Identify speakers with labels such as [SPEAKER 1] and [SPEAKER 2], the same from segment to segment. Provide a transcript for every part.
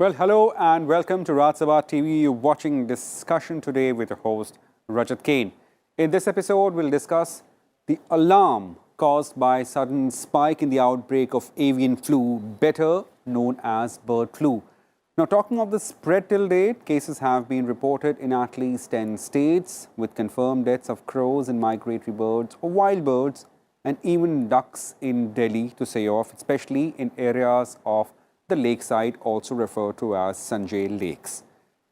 [SPEAKER 1] Well, hello and welcome to Raj Sabha TV. You're watching discussion today with your host, Rajat Kane. In this episode, we'll discuss the alarm caused by sudden spike in the outbreak of avian flu, better known as bird flu. Now, talking of the spread till date, cases have been reported in at least 10 states with confirmed deaths of crows and migratory birds or wild birds and even ducks in Delhi to say off, especially in areas of the lakeside, also referred to as Sanjay lakes.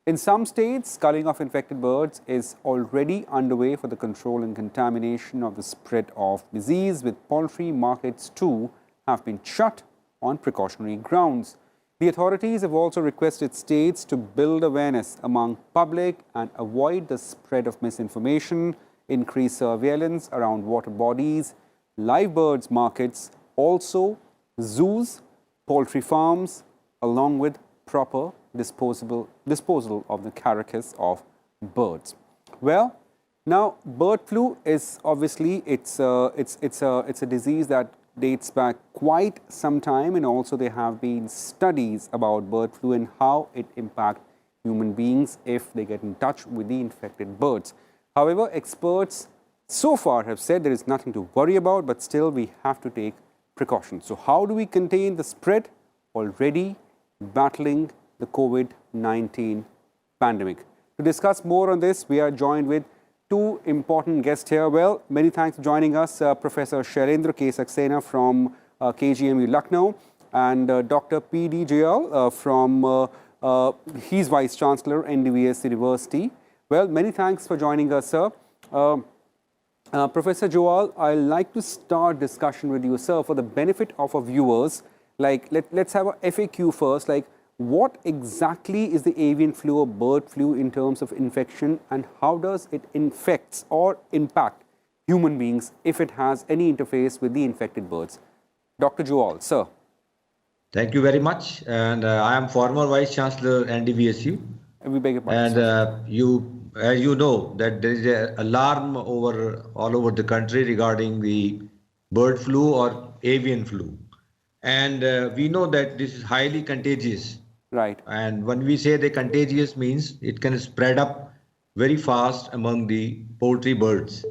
[SPEAKER 1] In some states, culling of infected birds is already underway for the control and contamination of the spread of disease, with poultry markets too have been shut on precautionary grounds. The authorities have also requested states to build awareness among public and avoid the spread of misinformation, increase surveillance around water bodies, live birds markets, also zoos, poultry farms, along with proper disposal of the carcass of birds. Well, now bird flu is obviously it's a disease that dates back quite some time, and also there have been studies about bird flu and how it impacts human beings if they get in touch with the infected birds. However, experts so far have said there is nothing to worry about, but still we have to take precautions. So how do we contain the spread? Already battling the COVID-19 pandemic. To discuss more on this, we are joined with two important guests here. Well, many thanks for joining us, Professor Shailendra K. Saxena from KGMU Lucknow and Dr. P.D. Jayal he's Vice Chancellor, NDVS University. Well, many thanks for joining us, sir. Professor Jayal, I'd like to start discussion with you, sir, for the benefit of our viewers. Like, let's have a FAQ first. Like, what exactly is the avian flu or bird flu in terms of infection, and how does it infect or impact human beings if it has any interface with the infected birds? Dr. Jayal, sir.
[SPEAKER 2] Thank you very much. And I am former Vice Chancellor NDVSU.
[SPEAKER 1] We beg your pardon.
[SPEAKER 2] And as you know, that there is an alarm all over the country regarding the bird flu or avian flu. And we know that this is highly contagious.
[SPEAKER 1] Right.
[SPEAKER 2] And when we say the contagious means it can spread up very fast among the poultry birds.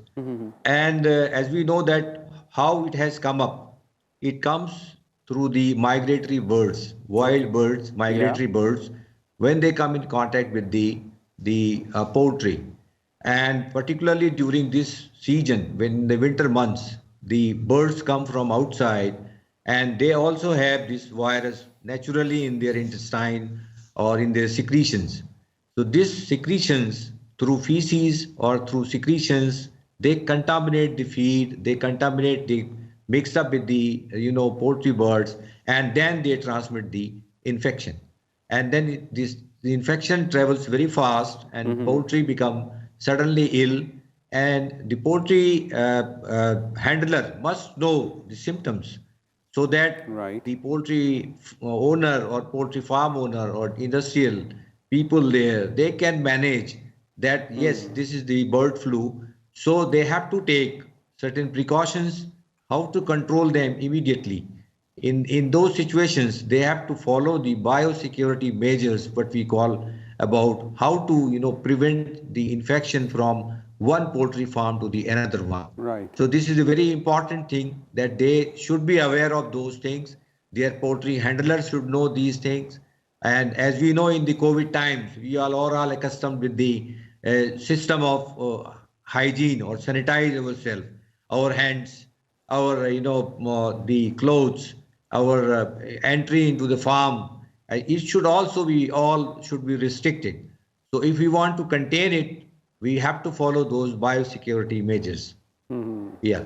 [SPEAKER 2] And as we know that how it has come up, it comes through the migratory birds, wild birds, migratory birds, when they come in contact with the poultry. And particularly during this season, when the winter months, the birds come from outside, and they also have this virus naturally in their intestine or in their secretions. So these secretions, through feces or through secretions, they contaminate the feed, they contaminate the mix up with the poultry birds, and then they transmit the infection. And then the infection travels very fast, and poultry become suddenly ill, and the poultry handler must know the symptoms, so that the poultry owner or poultry farm owner or industrial people there, they can manage that, yes, this is the bird flu. So they have to take certain precautions, how to control them immediately. In those situations, they have to follow the biosecurity measures, what we call about how to prevent the infection from one poultry farm to the another one.
[SPEAKER 1] Right.
[SPEAKER 2] So this is a very important thing, that they should be aware of those things. Their poultry handlers should know these things. And as we know, in the COVID times, we are all accustomed with the system of hygiene or sanitize ourselves, our hands, our the clothes, our entry into the farm. It should also be should be restricted. So if we want to contain it, we have to follow those biosecurity measures. Yeah.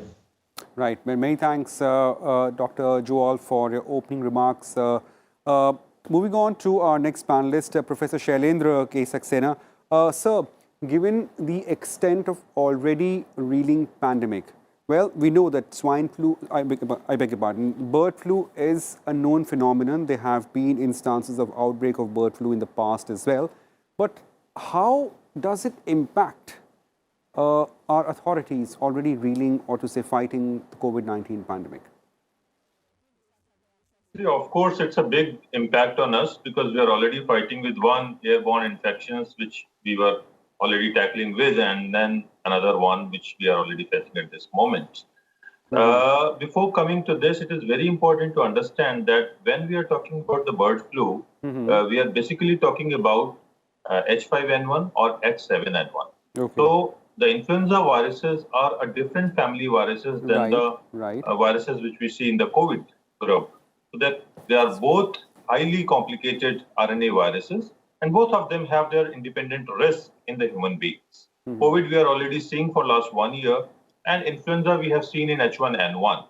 [SPEAKER 1] Right. Many thanks, Dr. Jayal, for your opening remarks. Moving on to our next panelist, Professor Shailendra K. Saxena. Sir, given the extent of already reeling pandemic, well, we know that swine flu, I beg your pardon, bird flu is a known phenomenon. There have been instances of outbreak of bird flu in the past as well. But how does it impact our authorities already reeling, or to say fighting the COVID-19 pandemic?
[SPEAKER 3] See, of course, it's a big impact on us because we are already fighting with one airborne infections, which we were already tackling with, and then another one, which we are already facing at this moment. Before coming to this, it is very important to understand that when we are talking about the bird flu, we are basically talking about H5N1 or H7N1.
[SPEAKER 1] Okay.
[SPEAKER 3] So the influenza viruses are a different family viruses than
[SPEAKER 1] Right.
[SPEAKER 3] the
[SPEAKER 1] Right.
[SPEAKER 3] viruses which we see in the COVID group. So that they are both highly complicated RNA viruses, and both of them have their independent risk in the human beings. COVID we are already seeing for last 1 year, and influenza we have seen in H1N1.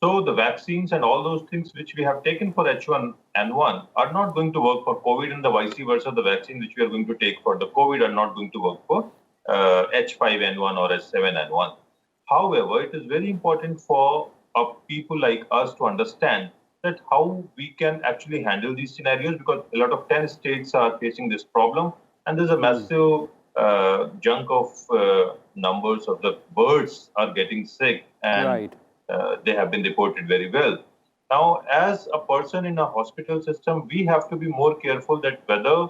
[SPEAKER 3] So the vaccines and all those things which we have taken for H1N1 are not going to work for COVID, and the vice versa, the vaccine which we are going to take for the COVID are not going to work for H5N1 or H7N1. However, it is very important for people like us to understand that how we can actually handle these scenarios, because a lot of 10 states are facing this problem, and there's a massive chunk of numbers of the birds are getting sick, and
[SPEAKER 1] Right.
[SPEAKER 3] they have been reported very well. Now, as a person in a hospital system, we have to be more careful that whether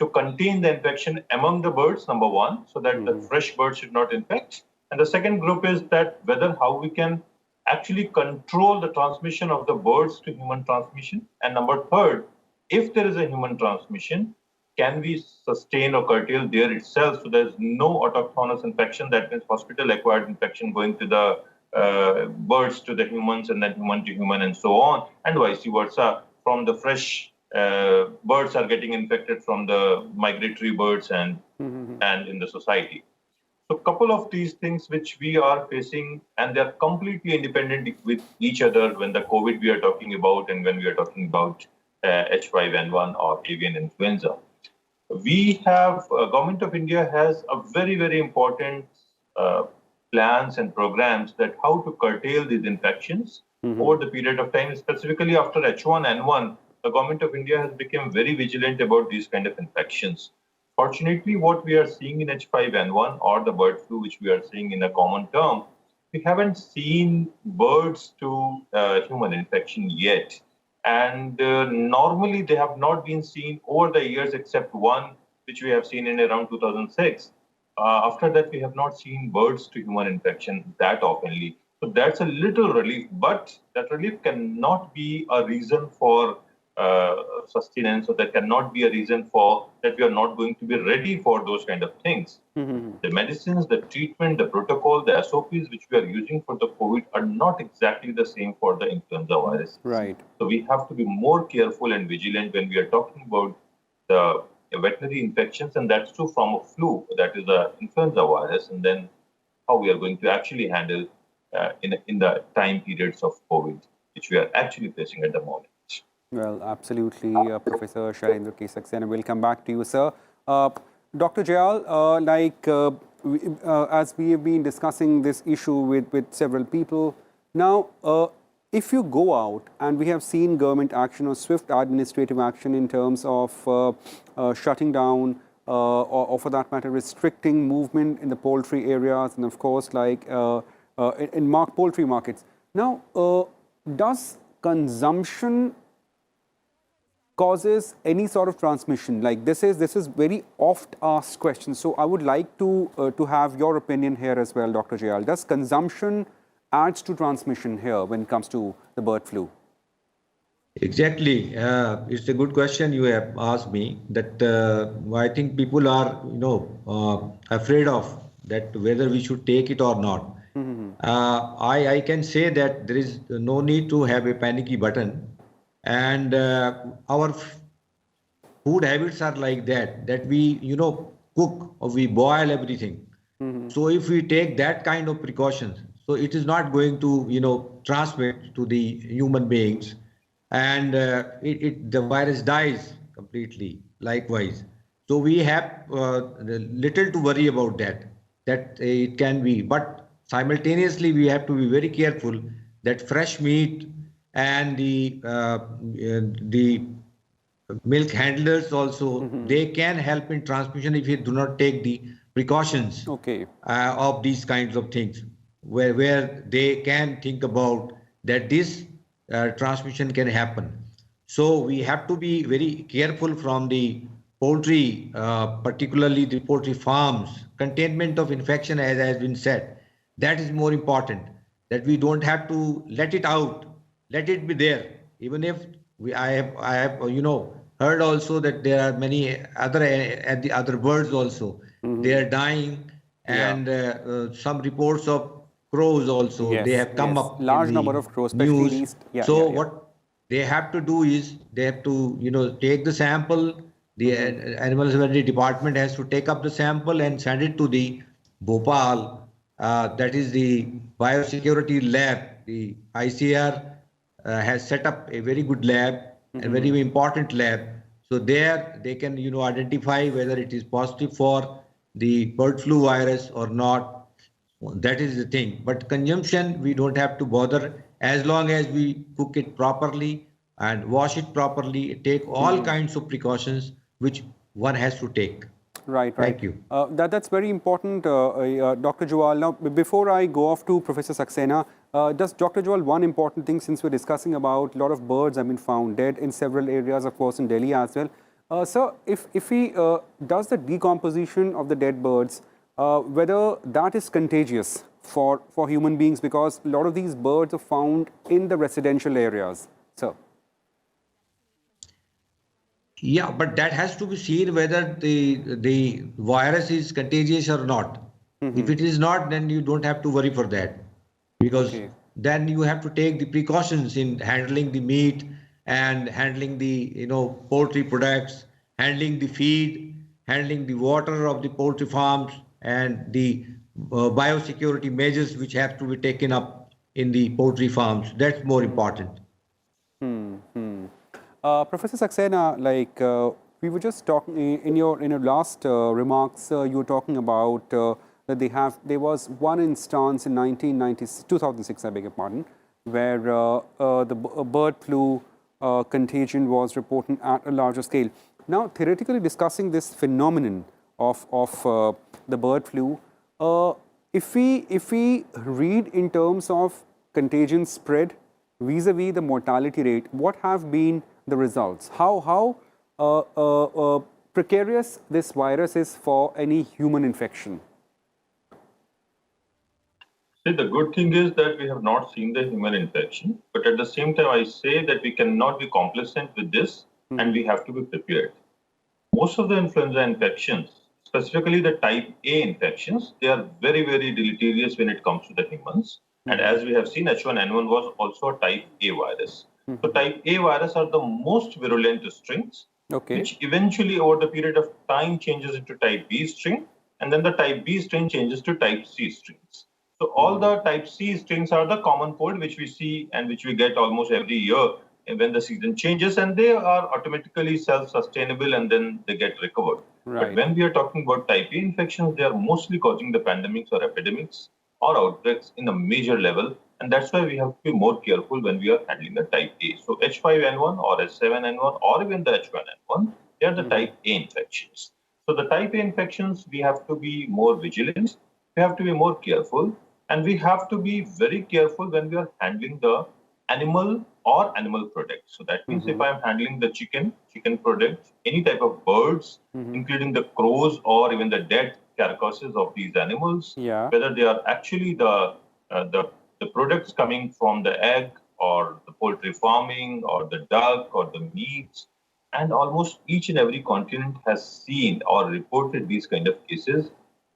[SPEAKER 3] to contain the infection among the birds, number one, so that the fresh birds should not infect. And the second group is that whether how we can actually control the transmission of the birds to human transmission. And number third, if there is a human transmission, can we sustain or curtail there itself so there's no autochthonous infection, that means hospital acquired infection going to the birds to the humans and then human to human and so on, and vice versa from the fresh birds are getting infected from the migratory birds and in the society. So couple of these things which we are facing, and they're completely independent with each other when the COVID we are talking about and when we are talking about H5N1 or avian influenza. We have, Government of India has a very, very important uh, plans and programs that how to curtail these infections over the period of time, specifically after H1N1, the Government of India has become very vigilant about these kind of infections. Fortunately, what we are seeing in H5N1 or the bird flu, which we are seeing in a common term, we haven't seen birds to human infection yet. And normally they have not been seen over the years except one, which we have seen in around 2006. After that, we have not seen birds to human infection that oftenly. So that's a little relief, but that relief cannot be a reason for sustenance, or that cannot be a reason for that we are not going to be ready for those kind of things. The medicines, the treatment, the protocol, the SOPs which we are using for the COVID are not exactly the same for the influenza viruses.
[SPEAKER 1] Right.
[SPEAKER 3] So we have to be more careful and vigilant when we are talking about the veterinary infections, and that's true from a flu, that is the influenza virus, and then how we are going to actually handle in the time periods of COVID, which we are actually facing at the moment.
[SPEAKER 1] Well, absolutely, Professor Shailendra K. Saxena. We'll come back to you, sir. Uh, Dr. Jayal, as we have been discussing this issue with several people, now, if you go out, and we have seen government action or swift administrative action in terms of shutting down or for that matter, restricting movement in the poultry areas, and of course, like in poultry markets. Now, does consumption causes any sort of transmission? Like this is very oft asked question. So I would like to have your opinion here as well, Dr. Jayal. Does consumption adds to transmission here when it comes to the bird flu?
[SPEAKER 2] Exactly. It's a good question you have asked me. That I think people are, afraid of that whether we should take it or not. I can say that there is no need to have a panicky button, and our food habits are like that we cook or we boil everything. So if we take that kind of precautions, so it is not going to transmit to the human beings, and the virus dies completely likewise. So we have little to worry about that it can be, but simultaneously we have to be very careful that fresh meat and the milk handlers also, they can help in transmission if you do not take the precautions
[SPEAKER 1] Okay.
[SPEAKER 2] of these kinds of things, where they can think about that this transmission can happen. So we have to be very careful from the poultry, particularly the poultry farms. Containment of infection, as has been said, that is more important. That we don't have to let it out, let it be there. Even if I have heard also that there are many other at the other birds also. They are dying,
[SPEAKER 1] Yeah.
[SPEAKER 2] and some reports of crows also they
[SPEAKER 1] Yes,
[SPEAKER 2] have come
[SPEAKER 1] yes.
[SPEAKER 2] up in
[SPEAKER 1] Large number
[SPEAKER 2] the
[SPEAKER 1] of crows, especially in
[SPEAKER 2] news.
[SPEAKER 1] East. Yeah, yeah,
[SPEAKER 2] So
[SPEAKER 1] yeah.
[SPEAKER 2] what they have to do is they have to take the sample. The animal husbandry department has to take up the sample and send it to the Bhopal, that is the biosecurity lab. The ICR has set up a very good lab, a very important lab. So there they can identify whether it is positive for the bird flu virus or not. That is the thing. But consumption, we don't have to bother as long as we cook it properly and wash it properly, take all kinds of precautions which one has to take.
[SPEAKER 1] Right, right.
[SPEAKER 2] Thank you.
[SPEAKER 1] That's very important, Dr. Jawal. Now, before I go off to Professor Saxena, just Dr. Jawal, one important thing, since we're discussing about a lot of birds have been found dead in several areas, of course, in Delhi as well. Sir, if he does the decomposition of the dead birds, whether that is contagious for human beings, because a lot of these birds are found in the residential areas, sir.
[SPEAKER 2] Yeah, but that has to be seen whether the virus is contagious or not. If it is not, then you don't have to worry for that, because
[SPEAKER 1] Okay.
[SPEAKER 2] then you have to take the precautions in handling the meat and handling the poultry products, handling the feed, handling the water of the poultry farms, and the biosecurity measures which have to be taken up in the poultry farms. That's more important.
[SPEAKER 1] Professor Saxena, like we were just talking in your last remarks, you were talking about that there was one instance in 2006, I beg your pardon, where a bird flu contagion was reported at a larger scale. Now, theoretically discussing this phenomenon of the bird flu, if we read in terms of contagion spread vis-a-vis the mortality rate, what have been the results? How precarious this virus is for any human infection?
[SPEAKER 3] See, the good thing is that we have not seen the human infection, but at the same time, I say that we cannot be complacent with this and we have to be prepared. Most of the influenza infections, specifically the type A infections, they are very, very deleterious when it comes to the humans. And as we have seen, H1N1 was also a type A virus. So type A virus are the most virulent strains,
[SPEAKER 1] Okay.
[SPEAKER 3] which eventually over the period of time changes into type B strain, and then the type B strain changes to type C strains. So all the type C strains are the common cold which we see and which we get almost every year when the season changes, and they are automatically self-sustainable and then they get recovered.
[SPEAKER 1] Right.
[SPEAKER 3] But when we are talking about type A infections, they are mostly causing the pandemics or epidemics or outbreaks in a major level, and that's why we have to be more careful when we are handling the type A. So H5N1 or H7N1 or even the H1N1, they are the type A infections. So the type A infections, we have to be more vigilant, we have to be more careful, and we have to be very careful when we are handling the animal or animal products. So that means if I'm handling the chicken products, any type of birds, including the crows or even the dead carcasses of these animals,
[SPEAKER 1] Yeah.
[SPEAKER 3] whether they are actually the products coming from the egg or the poultry farming or the duck or the meats, and almost each and every continent has seen or reported these kind of cases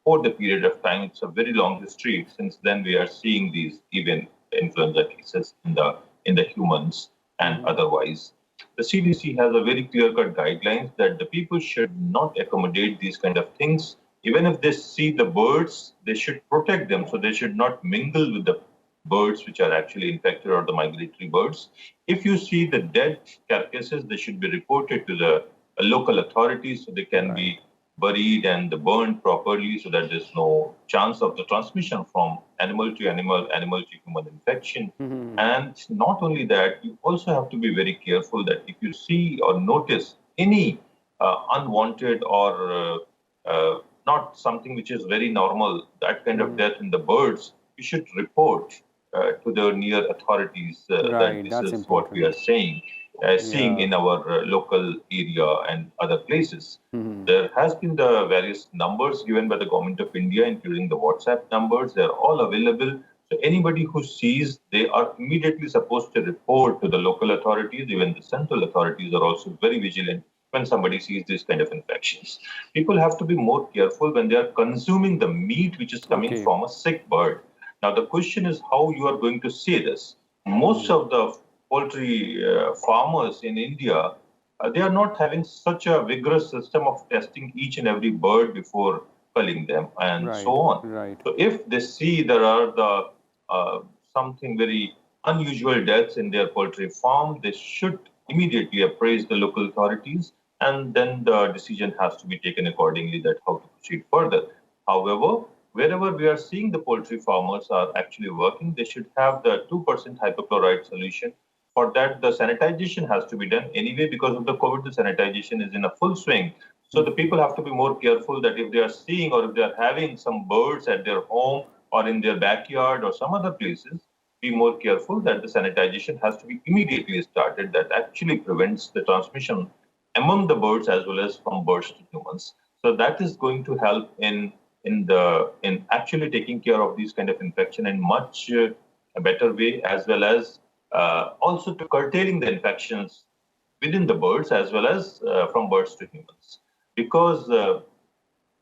[SPEAKER 3] over the period of time. It's a very long history. Since then, we are seeing these even influenza cases in the humans and otherwise. The CDC has a very clear-cut guidelines that the people should not accommodate these kind of things. Even if they see the birds, they should protect them. So they should not mingle with the birds which are actually infected or the migratory birds. If you see the dead carcasses, they should be reported to the local authorities so they can be buried and burned properly so that there's no chance of the transmission from animal to animal, animal to human infection. And not only that, you also have to be very careful that if you see or notice any unwanted or not something which is very normal, that kind of death in the birds, you should report to the near authorities that
[SPEAKER 1] Right,
[SPEAKER 3] this
[SPEAKER 1] that's
[SPEAKER 3] is what we
[SPEAKER 1] important.
[SPEAKER 3] are seeing
[SPEAKER 1] Yeah.
[SPEAKER 3] in our local area and other places.
[SPEAKER 1] Mhm.
[SPEAKER 3] There has been the various numbers given by the government of India, including the WhatsApp numbers. They're all available. So anybody who sees, they are immediately supposed to report to the local authorities. Even the central authorities are also very vigilant when somebody sees this kind of infections. People have to be more careful when they are consuming the meat which is coming
[SPEAKER 1] Okay.
[SPEAKER 3] from a sick bird. Now, the question is how you are going to say this. Most of the poultry farmers in India, they are not having such a vigorous system of testing each and every bird before culling them and so
[SPEAKER 1] Right,
[SPEAKER 3] on.
[SPEAKER 1] right.
[SPEAKER 3] So if they see there are the something very unusual deaths in their poultry farm, they should immediately appraise the local authorities, and then the decision has to be taken accordingly that how to proceed further. However, wherever we are seeing the poultry farmers are actually working, they should have the 2% hypochlorite solution. For that, the sanitization has to be done anyway. Because of the COVID, the sanitization is in a full swing. So the people have to be more careful that if they are seeing or if they are having some birds at their home or in their backyard or some other places, be more careful that the sanitization has to be immediately started. That actually prevents the transmission among the birds as well as from birds to humans. So that is going to help in actually taking care of these kind of infection in much a better way, as well as also to curtailing the infections within the birds as well as from birds to humans. Because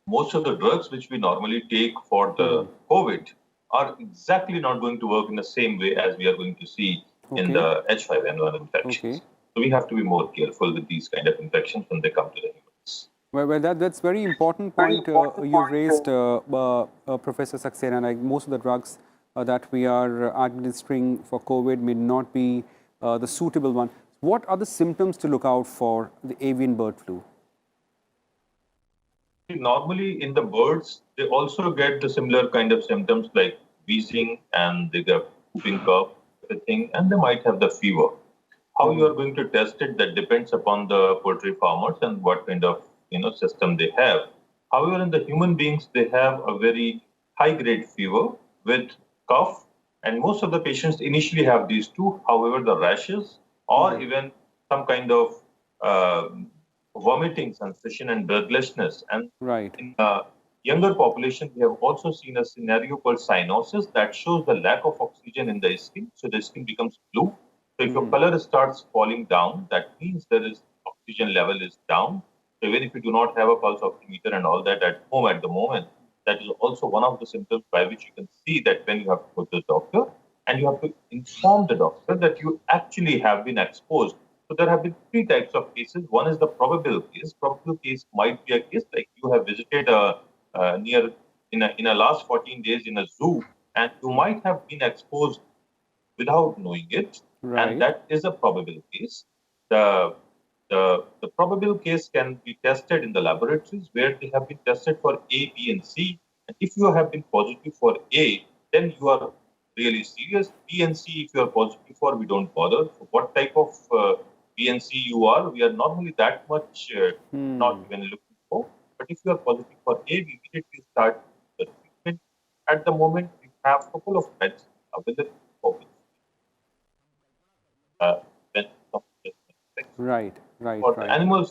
[SPEAKER 3] most of the drugs which we normally take for the COVID are exactly not going to work in the same way as we are going to see in
[SPEAKER 1] Okay.
[SPEAKER 3] the H5N1
[SPEAKER 1] Okay.
[SPEAKER 3] infections. So we have to be more careful with these kind of infections when they come to the humans.
[SPEAKER 1] Well, that's very important point you've raised, Professor Saxena. Like most of the drugs that we are administering for COVID may not be the suitable one. What are the symptoms to look out for the avian bird flu?
[SPEAKER 3] Normally, in the birds, they also get the similar kind of symptoms like wheezing and they get whooping cough, everything, and they might have the fever. How you are going to test it, that depends upon the poultry farmers and what kind of system they have. However, in the human beings, they have a very high grade fever with cough, and most of the patients initially have these two. However, the rashes or even some kind of uh, vomiting sensation and breathlessness. And
[SPEAKER 1] Right.
[SPEAKER 3] in a younger population, we have also seen a scenario called cyanosis that shows the lack of oxygen in the skin. So the skin becomes blue. So if your color starts falling down, that means there is oxygen level is down. So even if you do not have a pulse oximeter and all that at home at the moment, that is also one of the symptoms by which you can see that when you have to go to the doctor and you have to inform the doctor that you actually have been exposed. So there have been three types of cases. One is the probable case. Probable case might be a case like you have visited near in a last 14 days in a zoo and you might have been exposed without knowing it, and
[SPEAKER 1] Right.
[SPEAKER 3] that is a probable case. The, the probable case can be tested in the laboratories where they have been tested for A, B, and C. And if you have been positive for A, then you are really serious. B and C, if you are positive for, we don't bother. So what type of B and C you are, we are normally that much not even looking for. But if you are positive for A, we immediately start the treatment. At the moment, we have a couple of meds available for when it comes to insects.
[SPEAKER 1] Right. Right.
[SPEAKER 3] For the
[SPEAKER 1] Right.
[SPEAKER 3] animals,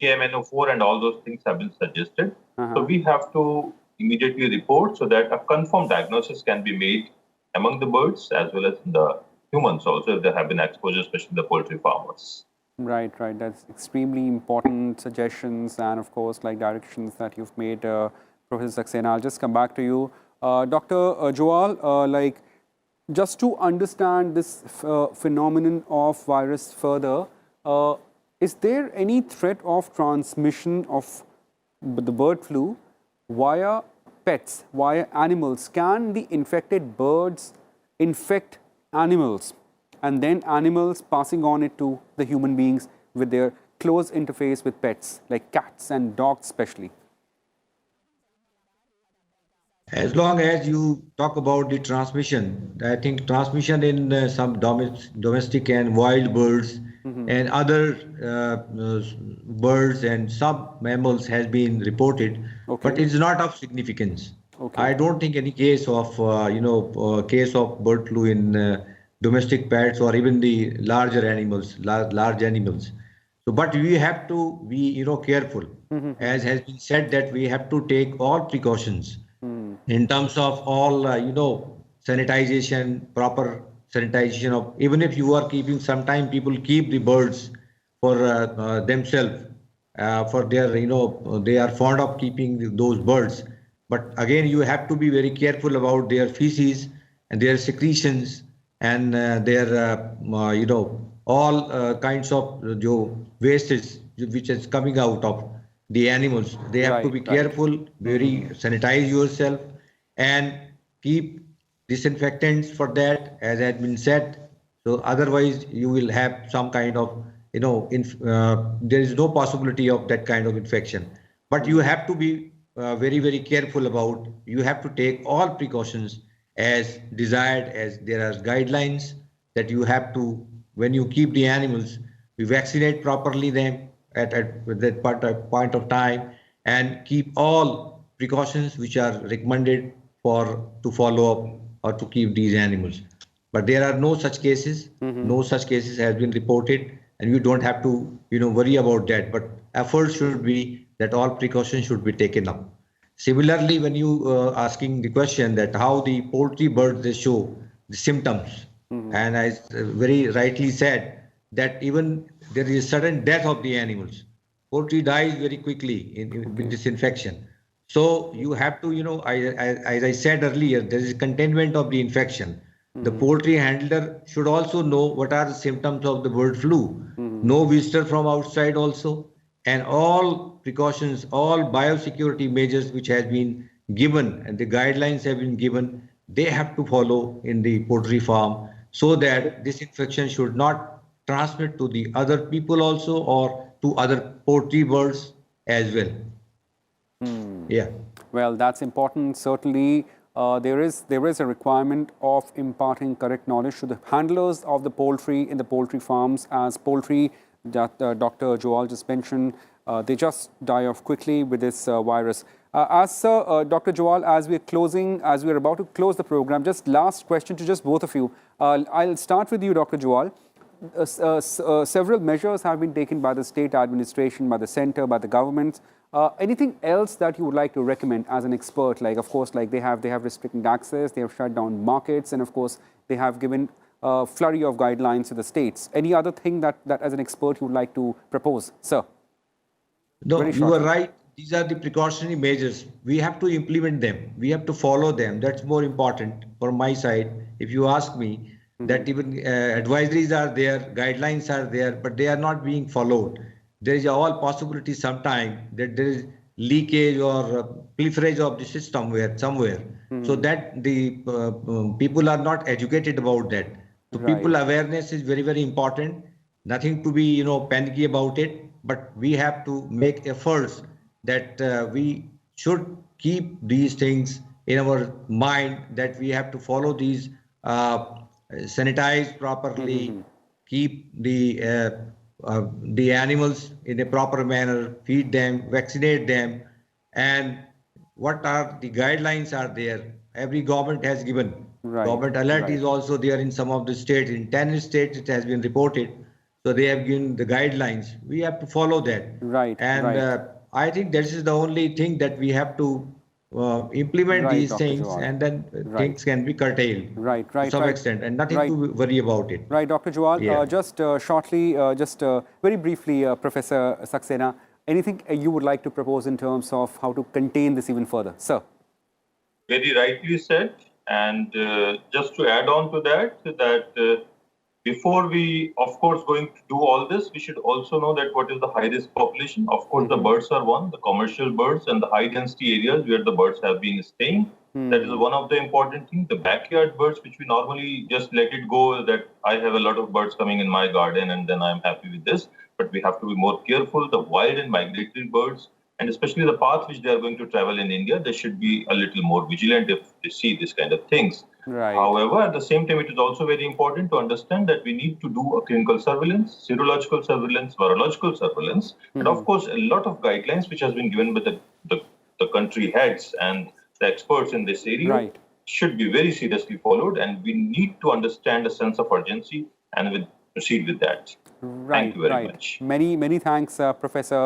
[SPEAKER 3] KMNO4 and all those things have been suggested. So
[SPEAKER 1] Uh-huh.
[SPEAKER 3] we have to immediately report so that a confirmed diagnosis can be made among the birds as well as in the humans also if there have been exposures, especially the poultry farmers.
[SPEAKER 1] Right, right. That's extremely important suggestions and, of course, like directions that you've made, Professor Saxena. I'll just come back to you. Dr. Joal, like, just to understand this phenomenon of virus further, is there any threat of transmission of the bird flu via pets, via animals? Can the infected birds infect animals and then animals passing on it to the human beings with their close interface with pets like cats and dogs especially?
[SPEAKER 2] As long as you talk about the transmission, I think transmission in some domestic and wild birds and other birds and some mammals has been reported, but
[SPEAKER 1] Okay.
[SPEAKER 2] it's not of significance.
[SPEAKER 1] Okay.
[SPEAKER 2] I don't think any case of case of bird flu in domestic pets or even the larger animals, large animals. So, but we have to be careful, as has been said that we have to take all precautions in terms of all sanitization, proper sanitization of, even if you are keeping, sometime people keep the birds for themselves, for their they are fond of keeping those birds, but again you have to be very careful about their feces and their secretions and their all kinds of wastes which is coming out of the animals. They have to
[SPEAKER 1] Right,
[SPEAKER 2] be
[SPEAKER 1] right.
[SPEAKER 2] careful, very sanitize yourself and keep disinfectants for that, as had been said. So otherwise you will have some kind of, there is no possibility of that kind of infection. But you have to be very, very careful about, you have to take all precautions as desired, as there are guidelines that you have to, when you keep the animals, you vaccinate properly them at that point of time and keep all precautions which are recommended for to follow up or to keep these animals. But there are no such cases, no such cases has been reported, and you don't have to worry about that. But efforts should be that all precautions should be taken up. Similarly, when you asking the question that how the poultry birds they show the symptoms, and I very rightly said that even there is a sudden death of the animals. Poultry dies very quickly with
[SPEAKER 1] Okay.
[SPEAKER 2] this infection. So you have to, as I said earlier, there is containment of the infection. The poultry handler should also know what are the symptoms of the bird flu. No visitor from outside also, and all precautions, all biosecurity measures which has been given and the guidelines have been given, they have to follow in the poultry farm so that this infection should not transmit to the other people also or to other poultry birds as well. Yeah.
[SPEAKER 1] Well, that's important. Certainly, there is a requirement of imparting correct knowledge to the handlers of the poultry in the poultry farms, as poultry that Dr. Joel just mentioned, they just die off quickly with this virus. Dr. Joel, as we're about to close the program, just last question to just both of you. I'll start with you, Dr. Joel. Several measures have been taken by the state administration, by the center, by the government. Anything else that you would like to recommend as an expert? Like, of course, like they have restricted access, they have shut down markets, and of course, they have given a flurry of guidelines to the states. Any other thing that as an expert you would like to propose, sir?
[SPEAKER 2] No,
[SPEAKER 1] Very
[SPEAKER 2] you are
[SPEAKER 1] shortly.
[SPEAKER 2] right. These are the precautionary measures. We have to implement them. We have to follow them. That's more important from my side. If you ask me, that even advisories are there, guidelines are there, but they are not being followed. There is all possibility sometime that there is leakage or pilferage of the system where somewhere, so that the people are not educated about that. So people
[SPEAKER 1] Right.
[SPEAKER 2] awareness is very, very important. Nothing to be panicky about it, but we have to make efforts that we should keep these things in our mind, that we have to follow these, sanitize properly, keep the animals in a proper manner, feed them, vaccinate them, and what are the guidelines are there. Every government has given.
[SPEAKER 1] Right.
[SPEAKER 2] Government alert
[SPEAKER 1] Right.
[SPEAKER 2] is also there in some of the states. In 10 states it has been reported. So they have given the guidelines. We have to follow that.
[SPEAKER 1] Right.
[SPEAKER 2] And
[SPEAKER 1] Right.
[SPEAKER 2] I think this is the only thing that we have to implement
[SPEAKER 1] Right,
[SPEAKER 2] these
[SPEAKER 1] Dr.
[SPEAKER 2] things,
[SPEAKER 1] Joel.
[SPEAKER 2] and then
[SPEAKER 1] Right.
[SPEAKER 2] things can be curtailed
[SPEAKER 1] Right.
[SPEAKER 2] to
[SPEAKER 1] Right.
[SPEAKER 2] some
[SPEAKER 1] Right.
[SPEAKER 2] extent, and nothing
[SPEAKER 1] Right.
[SPEAKER 2] to worry about it.
[SPEAKER 1] Right, Dr. Joel.
[SPEAKER 2] Yeah.
[SPEAKER 1] Just shortly, very briefly, Professor Saxena, anything you would like to propose in terms of how to contain this even further, sir?
[SPEAKER 3] Very rightly said. And just to add on to that before we, of course, going to do all this, we should also know that what is the high risk population. Of course, the birds are one, the commercial birds and the high density areas where the birds have been staying. That is one of the important things. The backyard birds, which we normally just let it go, that I have a lot of birds coming in my garden and then I'm happy with this. But we have to be more careful. The wild and migratory birds, and especially the path which they are going to travel in India, they should be a little more vigilant if they see this kind of things.
[SPEAKER 1] Right.
[SPEAKER 3] However, at the same time, it is also very important to understand that we need to do a clinical surveillance, serological surveillance, virological surveillance, and of course, a lot of guidelines which has been given by the country heads and the experts in this area,
[SPEAKER 1] Right.
[SPEAKER 3] should be very seriously followed, and we need to understand a sense of urgency and proceed with that. Thank you very much.
[SPEAKER 1] Many thanks, Professor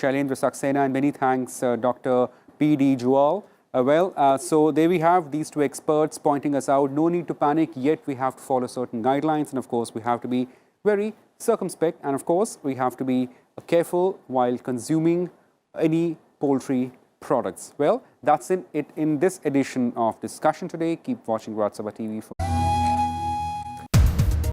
[SPEAKER 1] Shailendra Saxena, and many thanks, Dr. P.D. Jual. So there we have these two experts pointing us out. No need to panic, yet we have to follow certain guidelines, and of course, we have to be very circumspect, and of course, we have to be careful while consuming any poultry products. Well, that's it in this edition of Discussion Today. Keep watching Rajya Sabha TV.